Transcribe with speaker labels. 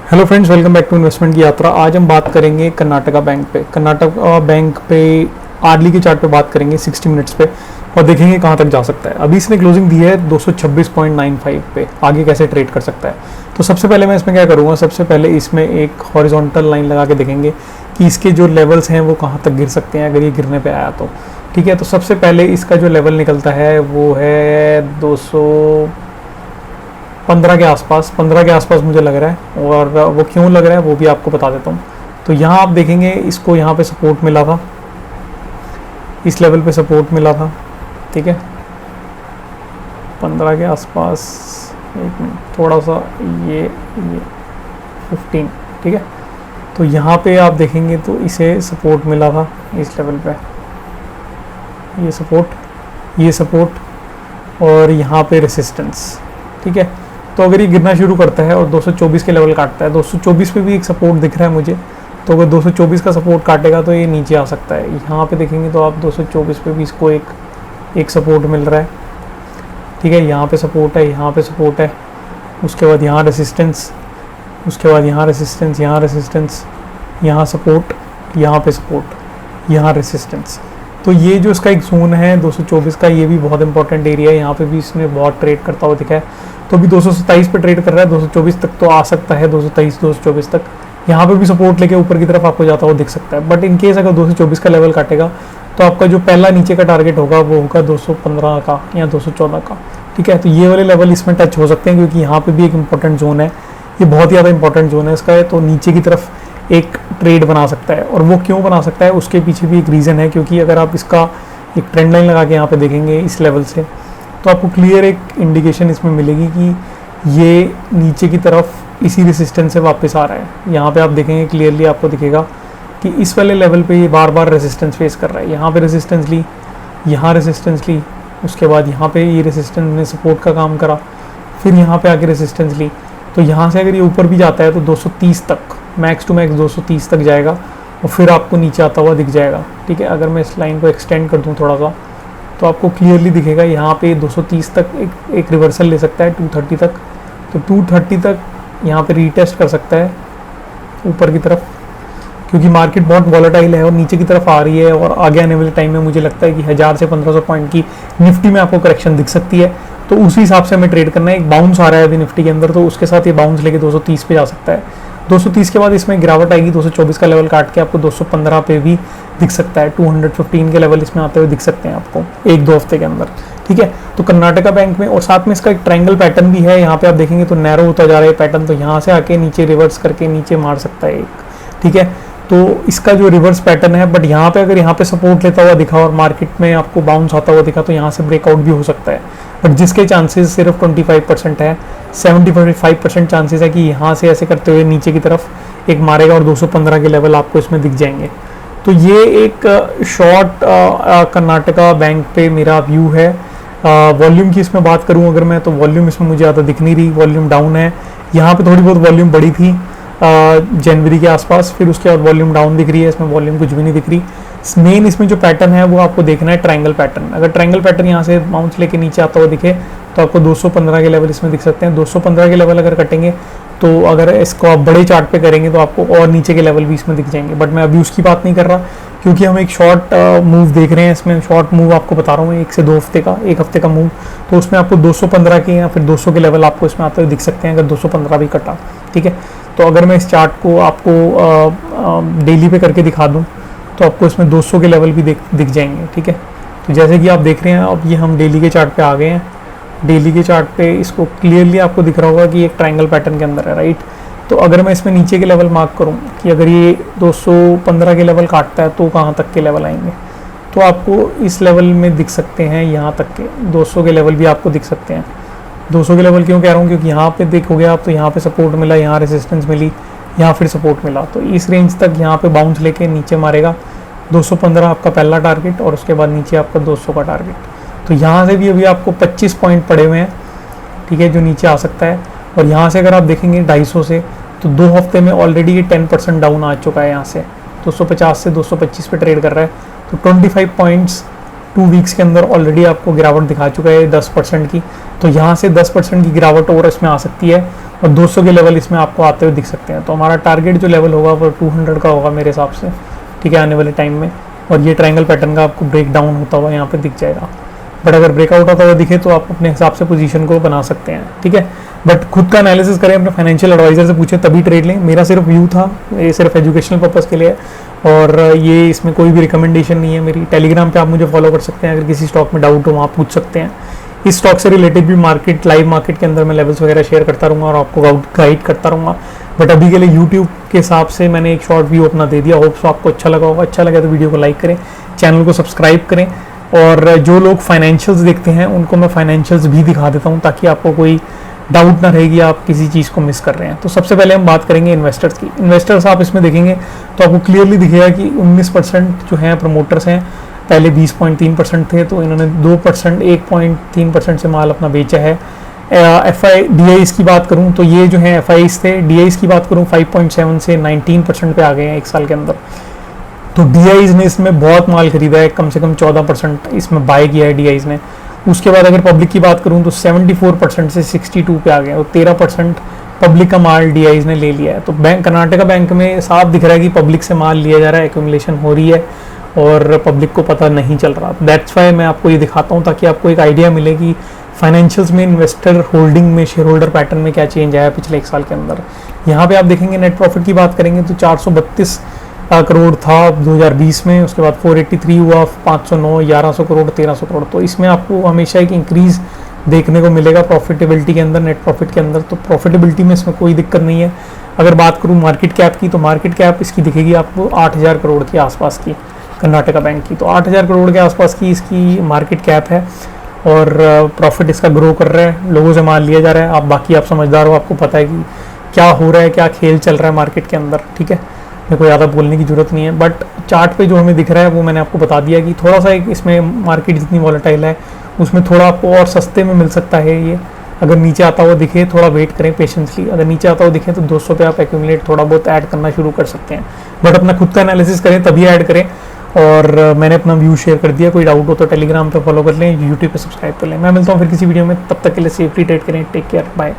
Speaker 1: Hello friends, welcome back to investment की यात्रा। आज हम बात करेंगे कर्नाटका बैंक पे। कर्नाटका बैंक पे आर्ली के चार्ट पे बात करेंगे 60 मिनट्स पे और देखेंगे कहाँ तक जा सकता है। अभी इसने क्लोजिंग दी है 226.95 पे, आगे कैसे ट्रेड कर सकता है। तो सबसे पहले मैं इसमें क्या करूँगा, सबसे पहले इसमें एक हॉरिजॉन्टल लाइन लगा के देखेंगे कि इसके जो लेवल्स हैं वो कहाँ तक गिर सकते हैं अगर ये गिरने पर आया तो। ठीक है, तो सबसे पहले इसका जो लेवल निकलता है वो है 215 के आसपास, 15 के आसपास मुझे लग रहा है। और वो क्यों लग रहा है वो भी आपको बता देता हूँ। तो यहाँ आप देखेंगे इसको यहाँ पे सपोर्ट मिला था, इस लेवल पे सपोर्ट मिला था। ठीक है, 15 के आसपास, एक मिनट, थोड़ा सा ये 15। ठीक है, तो यहाँ पे आप देखेंगे तो इसे सपोर्ट मिला था इस लेवल पे, ये सपोर्ट और यहाँ पे रेसिस्टेंस। ठीक है, तो अगर ये गिरना शुरू करता है और 224 के लेवल काटता है, 224 पे भी एक सपोर्ट दिख रहा है मुझे, तो अगर 224 का सपोर्ट काटेगा तो ये नीचे आ सकता है। यहाँ पे देखेंगे तो आप 224 पे भी इसको एक सपोर्ट मिल रहा है। ठीक है, यहाँ पे सपोर्ट है, यहाँ पे सपोर्ट है, उसके बाद यहाँ रेसिस्टेंस, उसके बाद यहाँ रेसिस्टेंस, यहाँ रेसिस्टेंस, यहाँ सपोर्ट, यहाँ पे सपोर्ट, यहाँ रेसिस्टेंस। तो ये जो इसका एक जोन है 224 का, ये भी बहुत इंपॉर्टेंट एरिया है। यहाँ पे भी इसने बहुत ट्रेड करता हुआ दिखा है। तो अभी 227 पे ट्रेड कर रहा है, 224 तक तो आ सकता है, 223 224 तक। यहाँ पे भी सपोर्ट लेके ऊपर की तरफ आपको जाता हुआ दिख सकता है। बट इन केस अगर 224 का लेवल काटेगा तो आपका जो पहला नीचे का टारगेट होगा वो होगा 215 का या 214 का। ठीक है, तो ये वाले लेवल इसमें टच हो सकते हैं क्योंकि यहाँ पे भी एक इंपॉर्टेंट जोन है, ये बहुत ही ज़्यादा इंपॉर्टेंट जोन है इसका। तो नीचे की तरफ एक ट्रेड बना सकता है, और वो क्यों बना सकता है उसके पीछे भी एक रीज़न है। क्योंकि अगर आप इसका एक ट्रेंड लाइन लगा के यहाँ पे देखेंगे इस लेवल से, तो आपको क्लियर एक इंडिकेशन इसमें मिलेगी कि ये नीचे की तरफ इसी रेसिस्टेंस से वापस आ रहा है। यहाँ पे आप देखेंगे क्लियरली, आपको दिखेगा कि इस वाले लेवल पे ये बार बार रेसिस्टेंस फेस कर रहा है। यहाँ पे रेसिस्टेंस ली, यहाँ रेसिस्टेंस ली, उसके बाद यहाँ पे ये रेसिस्टेंस ने सपोर्ट का काम करा, फिर यहाँ पे आके रेसिस्टेंस ली। तो यहाँ से अगर ये ऊपर भी जाता है तो 230 तक, मैक्स टू मैक्स 230 तक जाएगा और फिर आपको नीचे आता हुआ दिख जाएगा। ठीक है, अगर मैं इस लाइन को एक्सटेंड कर दूँ थोड़ा सा तो आपको क्लियरली दिखेगा यहाँ पे 230 तक एक रिवर्सल ले सकता है 230 तक। तो 230 तक यहाँ पे रीटेस्ट कर सकता है ऊपर की तरफ, क्योंकि मार्केट बहुत वॉलेटाइल है और नीचे की तरफ आ रही है। और आगे आने वाले टाइम में मुझे लगता है कि 1000 से 1500 पॉइंट की निफ्टी में आपको करेक्शन दिख सकती है। तो उसी हिसाब से हमें ट्रेड करना है। एक बाउंस आ रहा है अभी निफ्टी के अंदर, तो उसके साथ ये बाउंस लेके 230 पे जा सकता है। 230 के बाद इसमें गिरावट आएगी, 224 का लेवल काट के आपको 215 पे भी दिख सकता है। 215 के लेवल इसमें आते हुए दिख सकते हैं आपको 1-2 हफ्ते के अंदर। ठीक है, तो कर्नाटका बैंक में, और साथ में इसका एक ट्रायंगल पैटर्न भी है। यहाँ पे आप देखेंगे तो नैरो होता जा रहा है पैटर्न, तो यहाँ से आके नीचे रिवर्स करके नीचे मार सकता है एक। ठीक है, तो इसका जो रिवर्स पैटर्न है, बट यहाँ पे अगर यहाँ पे सपोर्ट लेता हुआ दिखा और मार्केट में आपको बाउंस आता हुआ दिखा तो यहाँ से ब्रेकआउट भी हो सकता है। बट जिसके चांसेस सिर्फ 25% है, 75% चांसेस है कि यहाँ से ऐसे करते हुए नीचे की तरफ एक मारेगा और 215 के लेवल आपको इसमें दिख जाएंगे। तो ये एक शॉर्ट कर्नाटका बैंक पे मेरा व्यू है। वॉल्यूम की इसमें बात करूँ अगर मैं, तो वॉल्यूम इसमें मुझे ज़्यादा दिख नहीं रही, वॉल्यूम डाउन है। यहाँ पे थोड़ी बहुत वॉल्यूम बढ़ी थी जनवरी के आसपास, फिर उसके बाद वॉल्यूम डाउन दिख रही है, इसमें वॉल्यूम कुछ भी नहीं दिख रही। मेन इसमें जो पैटर्न है वो आपको देखना है ट्रायंगल पैटर्न। अगर ट्रायंगल पैटर्न यहाँ से बाउंस लेके नीचे आता हुआ दिखे तो आपको 215 के लेवल इसमें दिख सकते हैं। 215 के लेवल अगर कटेंगे तो अगर इसको आप बड़े चार्ट पे करेंगे तो आपको और नीचे के लेवल भी इसमें दिख जाएंगे। बट मैं अभी उसकी बात नहीं कर रहा, क्योंकि हम एक शॉर्ट मूव देख रहे हैं। इसमें शॉर्ट मूव आपको बता रहा हूँ, 1 से 2 हफ्ते का, 1 हफ्ते का मूव। तो उसमें आपको 215 के या फिर 200 के लेवल आपको इसमें आते हुए दिख सकते हैं अगर 215 भी कटा। ठीक है, तो अगर मैं इस चार्ट को आपको डेली पे करके दिखा दूँ तो आपको इसमें 200 के लेवल भी दिख जाएंगे। ठीक है, तो जैसे कि आप देख रहे हैं, अब ये हम डेली के चार्ट पे आ गए हैं। डेली के चार्ट पे इसको क्लियरली आपको दिख रहा होगा कि एक ट्रायंगल पैटर्न के अंदर है, राइट। तो अगर मैं इसमें नीचे के लेवल मार्क करूं कि अगर ये 215 के लेवल काटता है तो कहाँ तक के लेवल आएंगे, तो आपको इस लेवल में दिख सकते हैं, यहाँ तक के 200 के लेवल भी आपको दिख सकते हैं। 200 के लेवल क्यों कह रहा हूँ, क्योंकि यहाँ पे देखोगे आप तो यहाँ पे सपोर्ट मिला, यहाँ रेजिस्टेंस मिली, यहाँ फिर सपोर्ट मिला। तो इस रेंज तक यहाँ पे बाउंस लेके नीचे मारेगा। 215 आपका पहला टारगेट और उसके बाद नीचे आपका 200 का टारगेट। तो यहाँ से भी अभी आपको 25 पॉइंट पड़े हुए हैं। ठीक है, जो नीचे आ सकता है। और यहाँ से अगर आप देखेंगे 250 से, तो 2 हफ्ते में ऑलरेडी ये 10% डाउन आ चुका है। यहाँ से 250 से 225 पे ट्रेड कर रहा है, तो 25 पॉइंट्स 2 वीक्स के अंदर ऑलरेडी आपको गिरावट दिखा चुका है 10% की। तो यहाँ से 10% की गिरावट और इसमें आ सकती है। और 200 के लेवल इसमें आपको आते हुए दिख सकते हैं। तो हमारा टारगेट जो लेवल होगा वो 200 का होगा मेरे हिसाब से, ठीक है, आने वाले टाइम में। और ये ट्रायंगल पैटर्न का आपको ब्रेक डाउन होता हुआ यहाँ पे दिख जाएगा। बट अगर ब्रेकआउट होता हुआ दिखे तो आप अपने हिसाब से पोजीशन को बना सकते हैं, ठीक है। बट खुद का एनालिसिस करें, अपने फाइनेंशियल एडवाइजर से पूछें तभी ट्रेड लें। मेरा सिर्फ व्यू था, ये सिर्फ एजुकेशनल पर्पज़ के लिए, और ये इसमें कोई भी रिकमेंडेशन नहीं है मेरी। टेलीग्राम पे आप मुझे फॉलो कर सकते हैं, अगर किसी स्टॉक में डाउट हो वहाँ पूछ सकते हैं। इस स्टॉक से रिलेटेड भी मार्केट, लाइव मार्केट के अंदर मैं लेवल्स वगैरह शेयर करता रहूँगा और आपको गाइड करता रहूँगा। बट अभी के लिए यूट्यूब के हिसाब से मैंने एक शॉर्ट व्यू अपना दे दिया। होप सो आपको अच्छा लगा होगा। अच्छा लगा तो वीडियो को लाइक करें, चैनल को सब्सक्राइब करें, और जो लोग फाइनेंशियल्स देखते हैं उनको मैं फाइनेंशियल्स भी दिखा देता हूँ, ताकि आपको कोई डाउट ना रहेगी आप किसी चीज़ को मिस कर रहे हैं। तो सबसे पहले हम बात करेंगे इन्वेस्टर्स की। इन्वेस्टर्स आप इसमें देखेंगे तो आपको क्लियरली दिखेगा कि 19% जो हैं प्रमोटर्स हैं, पहले 20.3% थे, तो इन्होंने 2%, 1.3% से माल अपना बेचा है। DIs की बात करूं तो ये जो है FIs थे। DIs की बात करूं 5.7 से 19% पे आ गए हैं एक साल के अंदर। तो DIs ने इसमें बहुत माल खरीदा है, कम से कम 14% इसमें बाय किया है DIs ने। उसके बाद अगर पब्लिक की बात करूं तो 74% से 62 पे आ गए, और 13% पब्लिक का माल DIs ने ले लिया है। तो बैंक, कर्नाटका बैंक में साफ दिख रहा है कि पब्लिक से माल लिया जा रहा है, एक्यूमुलेशन हो रही है और पब्लिक को पता नहीं चल रहा। दैट्स वाई मैं आपको ये दिखाता हूँ, ताकि आपको एक आइडिया मिले कि फाइनेंशियल्स में, इन्वेस्टर होल्डिंग में, शेयर होल्डर पैटर्न में क्या चेंज आया पिछले एक साल के अंदर। यहाँ पे आप देखेंगे नेट प्रॉफिट की बात करेंगे तो 432 करोड़ था 2020 में, उसके बाद 483 हुआ, 509, 1100 करोड़, 1300 करोड़। तो इसमें आपको हमेशा एक इंक्रीज देखने को मिलेगा प्रॉफिटेबिलिटी के अंदर, नेट प्रॉफिट के अंदर। तो प्रॉफिटेबिलिटी में इसमें कोई दिक्कत नहीं है। अगर बात करूँ मार्केट कैप की, तो मार्केट कैप इसकी दिखेगी आपको 8000 करोड़ के आसपास की, कर्नाटका बैंक की। तो 8000 करोड़ के आसपास की इसकी मार्केट कैप है, और प्रॉफिट इसका ग्रो कर रहा है, लोगों से माल लिया जा रहा है। आप बाकी आप समझदार हो, आपको पता है कि क्या हो रहा है, क्या खेल चल रहा है मार्केट के अंदर, ठीक है। मेरे को ज़्यादा बोलने की जरूरत नहीं है। बट चार्ट पे जो हमें दिख रहा है वो मैंने आपको बता दिया कि थोड़ा सा एक इसमें मार्केट जितनी वॉलेटाइल है उसमें थोड़ा आपको और सस्ते में मिल सकता है ये। अगर नीचे आता हुआ दिखे, थोड़ा वेट करें पेशेंसली। अगर नीचे आता हुआ दिखे तो 200 पे आप एक्यूमुलेट थोड़ा बहुत ऐड करना शुरू कर सकते हैं। बट अपना खुद का एनालिसिस करें तभी ऐड करें। और मैंने अपना व्यू शेयर कर दिया। कोई डाउट हो तो टेलीग्राम पे फॉलो कर लें, यूट्यूब पे सब्सक्राइब कर लें। मैं मिलता हूँ फिर किसी वीडियो में, तब तक के लिए सेफली ट्रेड करें। Take care, bye.